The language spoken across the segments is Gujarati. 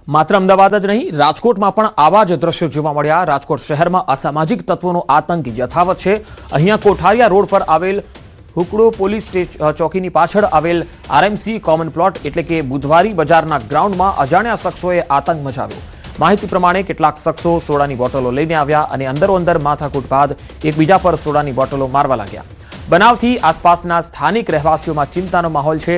માત્ર અમદાવાદ જ નહીં, રાજકોટમાં પણ આવા જ દ્રશ્યો જોવા મળ્યા। રાજકોટ શહેરમાં અસામાજિક તત્વોનો આતંક યથાવત છે। અહીંયા કોઠારિયા રોડ પર આવેલ હુકડો પોલીસ ચોકીની પાછળ આવેલ આરએમસી કોમન પ્લોટ એટલે કે બુધવારી બજારના ગ્રાઉન્ડમાં અજાણ્યા શખ્સોએ આતંક મચાવ્યો। માહિતી પ્રમાણે કેટલાક શખ્સો સોડાની બોટલો લઈને આવ્યા અને અંદરોઅંદર માથાકૂટ બાદ એકબીજા પર સોડાની બોટલો મારવા લાગ્યા। બનાવથી આસપાસના સ્થાનિક રહેવાસીઓમાં ચિંતાનો માહોલ છે।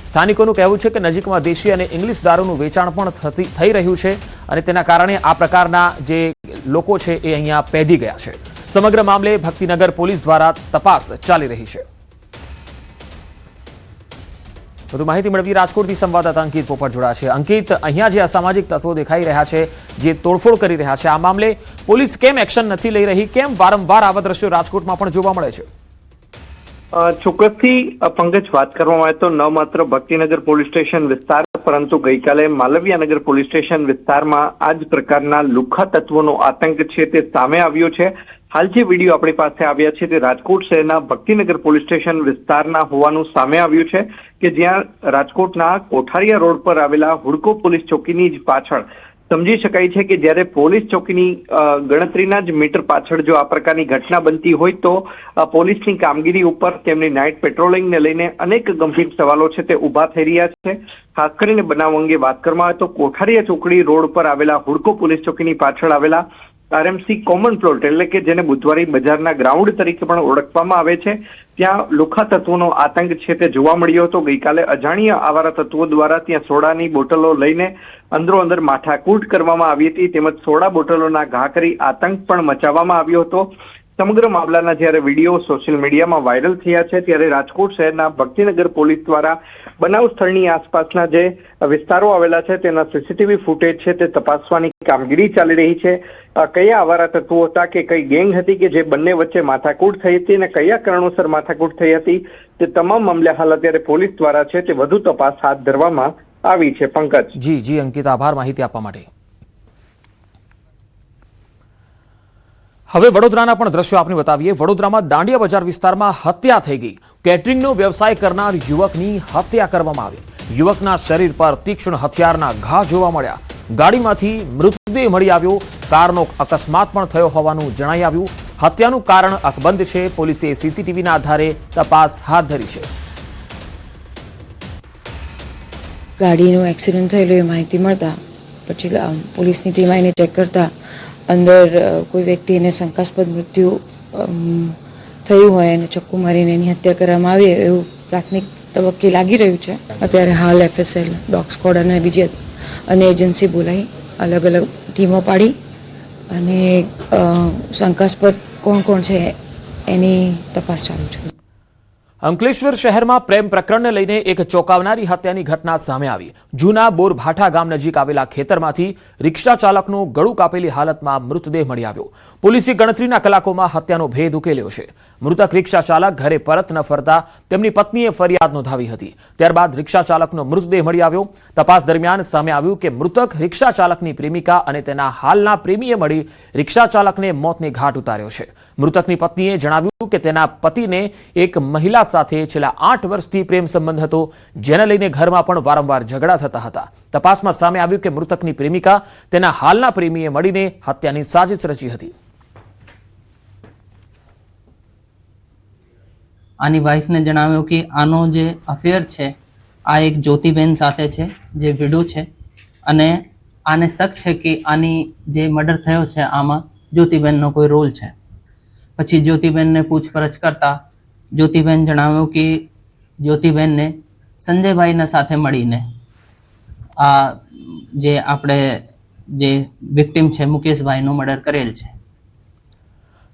સ્થાનિકોનું કહેવું છે કે નજીકમાં દેશી અને ઇંગ્લિશ દારૂનું વેચાણ પણ થઈ રહ્યું છે અને તેના કારણે આ પ્રકારના જે લોકો છે એ અહીંયા પેદી ગયા છે। સમગ્ર મામલે ભક્તિનગર પોલીસ દ્વારા તપાસ ચાલી રહી છે। વધુ માહિતી મેળવી રાજકોટથી સંવાદદાતા અંકિત પોપટ જોડાયા છે। અંકિત, અહીંયા જે અસામાજિક તત્વો દેખાઈ રહ્યા છે, જે તોડફોડ કરી રહ્યા છે, આ મામલે પોલીસ કેમ એક્શન નથી લઈ રહી? કેમ વારંવાર આવા દ્રશ્યો રાજકોટમાં પણ જોવા મળે છે? ચોક્કસથી પંકજ, વાત કરવામાં આવે તો ન માત્ર ભક્તિનગર પોલીસ સ્ટેશન વિસ્તાર પરંતુ ગઈકાલે માલવીયાનગર પોલીસ સ્ટેશન વિસ્તારમાં આ જ પ્રકારના લુખ્ખા તત્વોનો આતંક છે તે સામે આવ્યો છે। હાલ જે વિડીયો આપણી પાસે આવ્યા છે તે રાજકોટ શહેરના ભક્તિનગર પોલીસ સ્ટેશન વિસ્તારના હોવાનું સામે આવ્યું છે કે જ્યાં રાજકોટના કોઠારિયા રોડ પર આવેલા હુડકો પોલીસ ચોકીની જ પાછળ સમજી શકાય છે કે જ્યારે પોલીસ ચોકીની ગણતરીના જ મીટર પાછળ જો આ પ્રકારની ઘટના બનતી હોય તો પોલીસની કામગીરી ઉપર તેમની નાઇટ પેટ્રોલિંગને લઈને અનેક ગંભીર સવાલો છે તે ઉભા થઈ રહ્યા છે। ખાસ કરીને બનાવ અંગે વાત કરવામાં આવે તો કોઠારિયા ચોકડી રોડ પર આવેલા હુડકો પોલીસ ચોકીની પાછળ આવેલા આરએમસી કોમન પ્લોટ એટલે કે જેને બુધવારી બજારના ગ્રાઉન્ડ તરીકે પણ ઓળખવામાં આવે છે, ત્યાં લુખ્ખા તત્વોનો આતંક છે તે જોવા મળ્યો હતો। ગઈકાલે અજાણ્યા આવારા તત્વો દ્વારા ત્યાં સોડાની બોટલો લઈને અંદરોઅંદર માથાકૂટ કરવામાં આવી હતી, તેમજ સોડા બોટલોના ઘા કરી આતંક પણ મચાવવામાં આવ્યો હતો। સમગ્ર મામલાના જ્યારે વિડીયો સોશિયલ મીડિયામાં વાયરલ થયા છે ત્યારે રાજકોટ શહેરના ભક્તિનગર પોલીસ દ્વારા બનાવ સ્થળની આસપાસના જે વિસ્તારો આવેલા છે તેના સીસીટીવી ફૂટેજ છે તે તપાસવાની કામગીરી ચાલી રહી છે। કયા આવારા તત્વો હતા કે કઈ ગેંગ હતી કે જે બંને વચ્ચે માથાકૂટ થઈ હતી અને કયા કારણોસર માથાકૂટ થઈ હતી તે તમામ મામલે હાલ અત્યારે પોલીસ દ્વારા છે તે વધુ તપાસ હાથ ધરવામાં આવી છે। પંકજ, જી અંકિત, આભાર માહિતી આપવા માટે। હવે વડોદરાના પણ દ્રશ્યો આપને બતાવીએ। વડોદરામાં દાંડિયા બજાર વિસ્તારમાં હત્યા થઈ ગઈ। કેટરિંગનો વ્યવસાય કરનાર યુવકની હત્યા કરવામાં આવી। યુવકના શરીર પર તીક્ષ્ણ હથિયારના ઘા જોવા મળ્યા। ગાડીમાંથી મૃતદેહ મળી આવ્યો। કારનો અકસ્માત પણ થયો હોવાનું જણાઈ આવ્યું। હત્યાનું કારણ અકબંધ છે। પોલીસે સીસીટીવીના આધારે તપાસ હાથ ધરી છે। ગાડીનું એક્સિડન્ટ થયેલું એ માહિતી મળતા પછી પોલીસની ટીમ આવીને ચેક કરતા અંદર કોઈ વ્યક્તિને શંકાસ્પદ મૃત્યુ થયું હોય અને ચક્કુ મારીને એની હત્યા કરવામાં આવી એવું પ્રાથમિક તબક્કે લાગી રહ્યું છે। અત્યારે હાલ એફએસએલ, ડોગ સ્ક્વોડ અને બીજી અને એજન્સી બોલાવી અલગ અલગ ટીમો પાડી અને શંકાસ્પદ કોણ કોણ છે એની તપાસ ચાલુ છે। અંકલેશ્વર શહેરમાં પ્રેમ પ્રકરણને લઈને એક ચોંકાવનારી હત્યાની ઘટના સામે આવી। જૂના બોરભાઠા ગામ નજીક આવેલા ખેતરમાંથી રિક્ષા ચાલકનો ગળું કાપેલી હાલતમાં મૃતદેહ મળી આવ્યો। પોલીસે ગણતરીના કલાકોમાં હત્યાનો ભેદ ઉકેલ્યો છે। મૃતક રિક્ષા ચાલક ઘરે પરત ન ફરતા તેમની પત્નીએ ફરિયાદ નોંધાવી હતી। ત્યારબાદ રિક્ષા ચાલકનો મૃતદેહ મળી આવ્યો। તપાસ દરમિયાન સામે આવ્યું કે મૃતક રિક્ષા ચાલકની પ્રેમિકા અને તેના હાલના પ્રેમીએ મળી રિક્ષા ચાલકને મોતને ઘાટ ઉતાર્યો છે। મૃતકની પત્નીએ જણાવ્યું કે તેના પતિને એક મહિલા સાથે છેલ્લા 8 વર્ષથી પ્રેમ સંબંધ હતો, જેને લઈને ઘરમાં પણ વારંવાર ઝઘડા થતા હતા। તપાસમાં સામે આવ્યું કે મૃતકની પ્રેમિકા તેના હાલના પ્રેમીએ મળીને હત્યાની સાજિશ રચી હતી। આની વાઇફને જણાવ્યું કે આનો જે અફેર છે આ એક જ્યોતિબેન સાથે છે જે વિડો છે અને આને શક છે કે આની જે મર્ડર થયો છે આમાં જ્યોતિબેનનો કોઈ રોલ છે। પછી જ્યોતિબેનને પૂછપરછ કરતા જ્યોતિબેન જણાવ્યું કે જ્યોતિબેનને સંજયભાઈના સાથે મળીને આ જે આપણે જે વિક્ટિમ છે મુકેશભાઈનું મર્ડર કરેલ છે।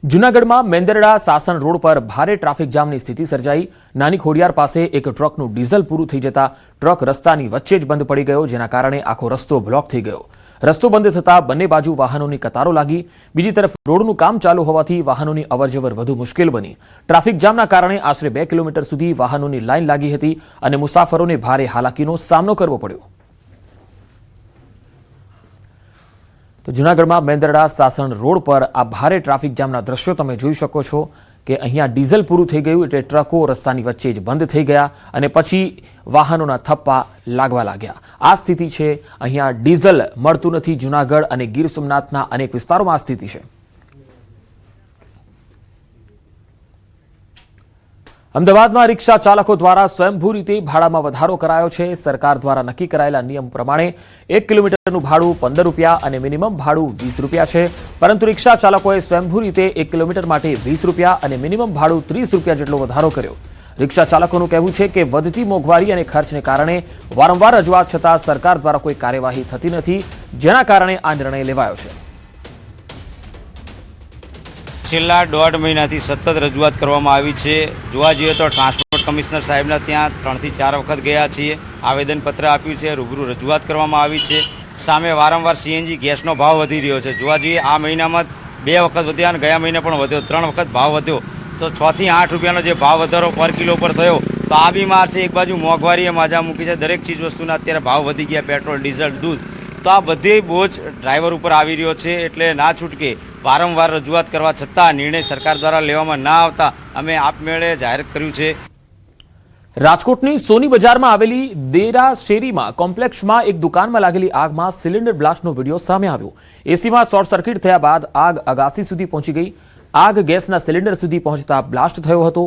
જૂનાગઢમાં મેંદરડા સાસણ રોડ પર ભારે ટ્રાફિક જામની સ્થિતિ સર્જાઈ। નાની ખોડિયાર પાસે એક ટ્રકનું ડીઝલ પૂરું થઈ જતા ટ્રક રસ્તાની વચ્ચે જ બંધ પડી ગયો, જેના કારણે આખો રસ્તો બ્લોક થઈ ગયો। રસ્તો બંધ થતા બંને બાજુ વાહનોની કતારો લાગી। બીજી તરફ રોડનું કામ ચાલુ હોવાથી વાહનોની અવરજવર વધુ મુશ્કેલ બની। ટ્રાફિક જામના કારણે આશરે 2 કિલોમીટર સુધી વાહનોની લાઇન લાગી હતી અને મુસાફરોને ભારે હાલાકીનો સામનો કરવો પડ્યો। તો જૂનાગઢમાં મેંદરડા સાસણ રોડ પર આ ભારે ટ્રાફિક જામના દ્રશ્યો તમે જોઈ શકો છો કે અહીંયા ડીઝલ પૂરું થઈ ગયું એટલે ટ્રકો રસ્તાની વચ્ચે જ બંધ થઈ ગયા અને પછી વાહનોના થપ્પા લાગવા લાગ્યા. આ સ્થિતિ છે. અહીંયા ડીઝલ મળતું નથી. જૂનાગઢ અને ગીર સોમનાથના અનેક વિસ્તારોમાં આ સ્થિતિ છે. અમદાવાદમાં રિક્ષા ચાલકો દ્વારા સ્વયંભૂ રીતે ભાડામાં વધારો કરાયો છે. સરકાર દ્વારા નક્કી કરાયેલા નિયમ પ્રમાણે 1 કિલોમીટરનું ભાડું 15 રૂપિયા અને મિનિમમ ભાડું 20 રૂપિયા છે. પરંતુ રિક્ષા ચાલકોએ સ્વયંભૂ રીતે 1 કિલોમીટર માટે 20 રૂપિયા અને મિનિમમ ભાડું 30 રૂપિયા જેટલો વધારો કર્યો. રિક્ષા ચાલકોનું કહેવું છે કે વધતી મોંઘવારી અને ખર્ચને કારણે વારંવાર રજૂઆત છતાં સરકાર દ્વારા કોઈ કાર્યવાહી થતી નથી, જેના કારણે આ નિર્ણય લેવાયો છે. છેલ્લા 1.5 મહિનાથી સતત રજૂઆત કરવામાં આવી છે. જોવા જઈએ તો ટ્રાન્સપોર્ટ કમિશનર સાહેબના ત્યાં 3 થી 4 વખત ગયા છીએ, આવેદનપત્ર આપ્યું છે, રૂબરૂ રજૂઆત કરવામાં આવી છે. સામે વારંવાર સીએનજી ગેસનો ભાવ વધી રહ્યો છે. જોવા જઈએ આ મહિનામાં 2 વખત વધ્યા અને ગયા મહિને પણ વધ્યો, 3 વખત ભાવ વધ્યો. તો 6 થી 8 રૂપિયાનો જે ભાવ વધારો પર કિલો પર થયો તો આ બી માર છે. એક બાજુ મોંઘવારીએ માજા મૂકી છે, દરેક ચીજ વસ્તુના અત્યારે ભાવ વધી ગયા, પેટ્રોલ, ડીઝલ, દૂધ. તો આ બધી બોજ ડ્રાઈવર ઉપર આવી રહ્યો છે. એટલે ના છૂટકે વારંવાર રજૂઆત કરવા છતાં નિર્ણય સરકાર દ્વારા લેવામાં ના આવતા અમે આપમેળે જાહેર કર્યું છે. રાજકોટની સોની બજારમાં આવેલી દેરા શેરીમાં કોમ્પ્લેક્સમાં એક દુકાનમાં લાગેલી આગમાં સિલિન્ડર બ્લાસ્ટનો વિડીયો સામે આવ્યો. એસીમાં શોર્ટ સર્કિટ થયા બાદ આગ અગાસી સુધી પહોંચી ગઈ. આગ ગેસના સિલિન્ડર સુધી પહોંચતા બ્લાસ્ટ થયો હતો.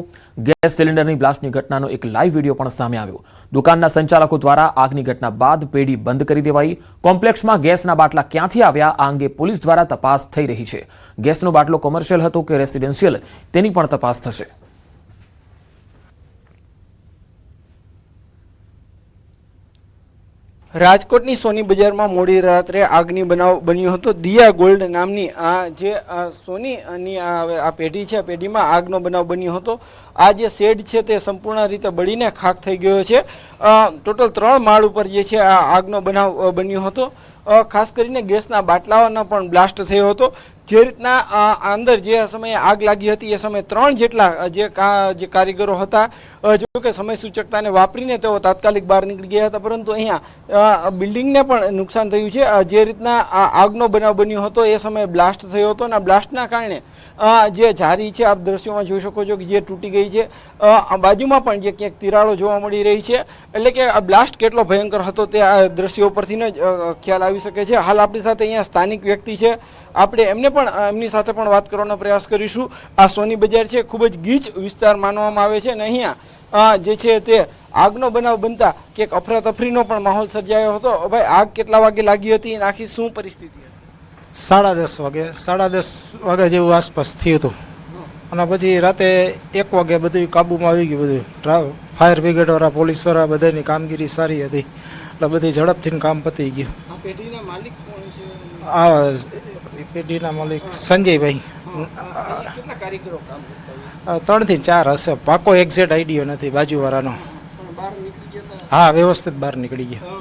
ગેસ સિલિન્ડરની બ્લાસ્ટની ઘટનાનો એક લાઈવ વિડીયો પણ સામે આવ્યો. દુકાનના સંચાલકો દ્વારા આગની ઘટના બાદ પેઢી બંધ કરી દેવાઈ. કોમ્પ્લેક્સમાં ગેસના બાટલા ક્યાંથી આવ્યા આ અંગે પોલીસ દ્વારા તપાસ થઈ રહી છે. ગેસનો બાટલો કોમર્શિયલ હતો કે રેસિડેન્શિયલ તેની પણ તપાસ થશે. રાજકોટની સોની બજારમાં મોડી રાત્રે આગની બનાવ બન્યો હતો. દિયા ગોલ્ડ નામની આ જે સોનીની આ પેઢી છે, આ પેઢીમાં આગનો બનાવ બન્યો હતો. આ જે શેડ છે તે સંપૂર્ણ રીતે બળીને ખાખ થઈ ગયો છે. ટોટલ 3 માળ ઉપર જે છે આ આગનો બનાવ બન્યો હતો. ખાસ કરીને ગેસના બાટલાઓનો પણ બ્લાસ્ટ થયો હતો. જે રીતના અંદર જે સમયે આગ લાગી હતી એ સમયે 3 જેટલા જે કારીગરો હતા, જો કે સમય સૂચકતાને વાપરીને તેઓ તાત્કાલિક બહાર નીકળી ગયા હતા. પરંતુ અહીંયા બિલ્ડિંગને પણ નુકસાન થયું છે. જે રીતના આગનો બનાવ બન્યો હતો એ સમયે બ્લાસ્ટ થયો હતો અને બ્લાસ્ટના કારણે જે જારી છે આપ દ્રશ્યોમાં જોઈ શકો છો કે જે તૂટી ગઈ છે. બાજુમાં પણ જે ક્યાંક તિરાડો જોવા મળી રહી છે. એટલે કે આ બ્લાસ્ટ કેટલો ભયંકર હતો તે આ દ્રશ્યો પરથી જ ખ્યાલ આવી શકે છે. હાલ આપણી સાથે અહીંયા સ્થાનિક વ્યક્તિ છે, આપણે એમની સાથે પણ વાત કરવાનો પ્રયાસ કરીશું. આ સોની બજાર છે, ખૂબ જ ગીચ વિસ્તાર માનવામાં આવે છે અને અહીંયા જે છે તે આગનો બનાવ બનતા કે અફરાતફરીનો પણ માહોલ સર્જાયો હતો. ભાઈ, આગ કેટલા વાગે લાગી હતી અને આખી શું પરિસ્થિતિ? 10:30 વાગે જેવું આસપાસ થયું હતું અને પછી રાતે 1 વાગે બધું કાબુમાં આવી ગયું. બધું ફાયર બ્રિગેડવાળા, પોલીસવાળા બધાની કામગીરી સારી હતી એટલે બધી ઝડપથી કામ પતી ગયું. આ પેઢીના માલિક કોણ છે? આ પેઢીના માલિક સંજયભાઈ. કેટલા કારીગરો કામ કરતા? 3 થી 4 હશે, પાકો એક્ઝેક્ટ આઈડિયો નથી બાજુવાળાનો. બહાર નીકળી ગયા? હા, વ્યવસ્થિત બહાર નીકળી ગયા.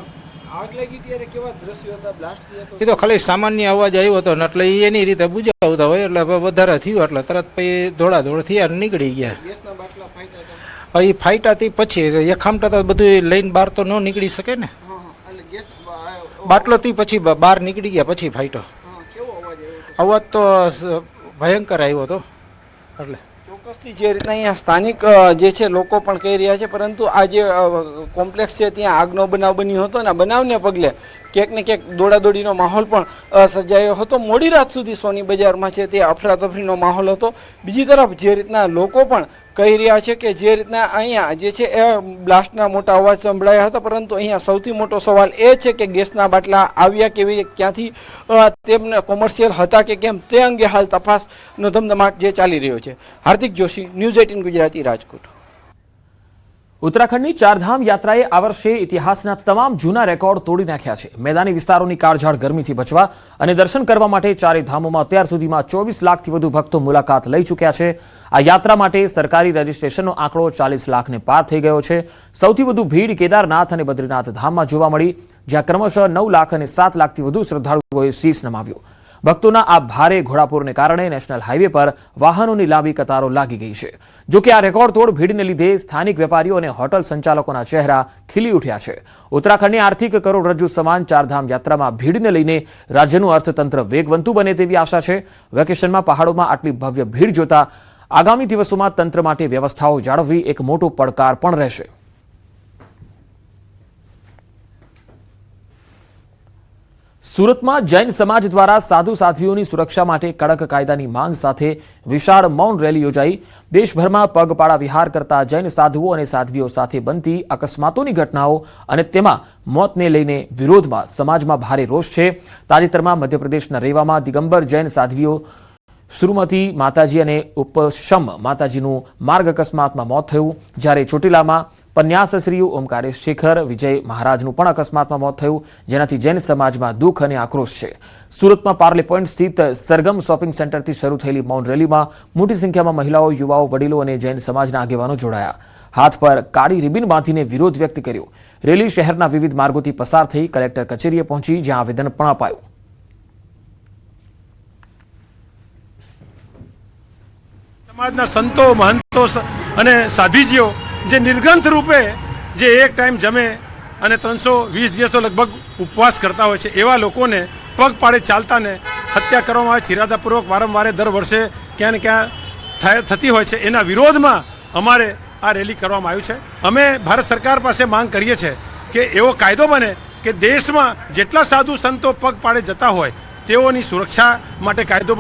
આગ લાગી ત્યારે કેવા દ્રશ્યો હતા? બ્લાસ્ટ થયો હતો? એ તો ખાલી સામાન્ય અવાજ આવ્યો હતો ને એટલે એની રીતે બુજાવતા હોય એટલે વધારે થયું એટલે તરત પછી દોડાદોડ થયા નીકળી ગયા. ગેસના બાટલા ફાટ્યા હતા? એ ફાઈટાથી પછી એખામટા બધું લઈને બહાર તો ન નીકળી શકે ને. એટલે ગેસ બાટલોથી પછી બહાર નીકળી ગયા પછી ફાઈટો. કેવો અવાજ આવ્યો? અવાજ તો ભયંકર આવ્યો હતો. એટલે ચોક્કસથી જે રીતના અહીંયા સ્થાનિક જે છે લોકો પણ કહી રહ્યા છે, પરંતુ આ જે કોમ્પ્લેક્સ છે ત્યાં આગનો બનાવ બન્યો હતો અને બનાવને પગલે ક્યાંક ને ક્યાંક દોડાદોડીનો માહોલ પણ સર્જાયો હતો. મોડી રાત સુધી સોની બજારમાં છે તે અફરાતફરીનો માહોલ હતો. બીજી તરફ જે રીતના લોકો પણ કહી રહ્યા છે કે જે રીતના અહીંયા જે છે એ બ્લાસ્ટના મોટા અવાજ સંભળાયા હતા, પરંતુ અહીંયા સૌથી મોટો સવાલ એ છે કે ગેસના બાટલા આવ્યા કેવી, ક્યાંથી, તેમને કોમર્શિયલ હતા કે કેમ, તે અંગે હાલ તપાસનો ધમધમાટ જે ચાલી રહ્યો છે. હાર્દિક જોશી, ન્યૂઝ 18 ગુજરાતી, રાજકોટ. ઉત્તરાખંડની ચારધામ યાત્રાએ આ વર્ષે ઇતિહાસના તમામ જૂના રેકોર્ડ તોડી નાખ્યા છે. મેદાની વિસ્તારોની કાળઝાળ ગરમીથી બચવા અને દર્શન કરવા માટે ચારે ધામોમાં અત્યાર સુધીમાં 24 લાખથી વધુ ભક્તો મુલાકાત લઈ ચૂક્યા છે. આ યાત્રા માટે સરકારી રજીસ્ટ્રેશનનો આંકડો 40 લાખને પાર થઈ ગયો છે. સૌથી વધુ ભીડ કેદારનાથ અને બદ્રીનાથ ધામમાં જોવા મળી, જ્યાં ક્રમશઃ 9 લાખ અને 7 લાખથી વધુ શ્રદ્ધાળુઓએ શીશ નમાવ્યો. ભક્તોના આ ભારે ઘોડાપૂરને કારણે નેશનલ હાઈવે પર વાહનોની લાંબી કતારો લાગી ગઈ છે. જો કે આ રેકોર્ડ તોડ ભીડને લીધે સ્થાનિક વેપારીઓ અને હોટલ સંચાલકોના ચહેરા ખીલી ઉઠ્યા છે. ઉત્તરાખંડની આર્થિક કરોડરજ્જુ સમાન ચારધામ યાત્રામાં ભીડને લઈને રાજ્યનું અર્થતંત્ર વેગવંતુ બને તેવી આશા છે. વેકેશનમાં પહાડોમાં આટલી ભવ્ય ભીડ જોતા આગામી દિવસોમાં તંત્ર માટે વ્યવસ્થાઓ જાળવવી એક મોટો પડકાર પણ રહેશે. સુરતમાં જૈન સમાજ દ્વારા સાધુ સાધ્વીઓની સુરક્ષા માટે કડક કાયદાની માંગ સાથે વિશાળ મૌન રેલી યોજાઈ. દેશભરમાં પગપાળા વિહાર કરતા જૈન સાધુઓ અને સાધ્વીઓ સાથે બનતી અકસ્માતોની ઘટનાઓ અને તેમાં મોતને લઈને વિરોધમાં સમાજમાં ભારે રોષ છે. તાજેતરમાં મધ્યપ્રદેશના રેવામાં દિગંબર જૈન સાધ્વીઓ સુરમતી માતાજી અને ઉપશમ માતાજીનું માર્ગ અકસ્માતમાં મોત થયું, જ્યારે ચોટીલામાં પન્યાસશ્રીઓ ઓમકારેશ શેખર વિજય મહારાજનું પણ અકસ્માતમાં મોત થયું, જેનાથી જૈન સમાજમાં દુઃખ અને આક્રોશ છે. સુરતમાં પાર્લે પોઈન્ટ સ્થિત સરગમ શોપિંગ સેન્ટરથી શરૂ થયેલી મૌન રેલીમાં મોટી સંખ્યામાં મહિલાઓ, યુવાઓ, વડીલો અને જૈન સમાજના આગેવાનો જોડાયા. હાથ પર કાળી રિબિન બાંધીને વિરોધ વ્યક્ત કર્યો. રેલી શહેરના વિવિધ માર્ગોથી પસાર થઈ કલેક્ટર કચેરીએ પહોંચી, જ્યાં આવેદન પણ અપાયું. સમાજના સંતો, મહંતો અને સાધ્વીજીઓ જે નિર્ગ્રંથ રૂપે જે એક ટાઈમ જમે અને 320 દિવસ તો લગભગ ઉપવાસ કરતા હોય છે, એવા લોકોને પગપાળે ચાલતાને હત્યા કરવામાં આવે છે ઇરાદાપૂર્વક વારંવાર દર વર્ષે ક્યાં ને ક્યાં થતી હોય છે. એના વિરોધમાં અમારે આ રેલી કરવામાં આવ્યું છે. અમે ભારત સરકાર પાસે માંગ કરીએ છીએ કે એવો કાયદો બને કે દેશમાં જેટલા સાધુ સંતો પગપાળે જતા હોય તેઓની સુરક્ષા માટે કાયદો બને.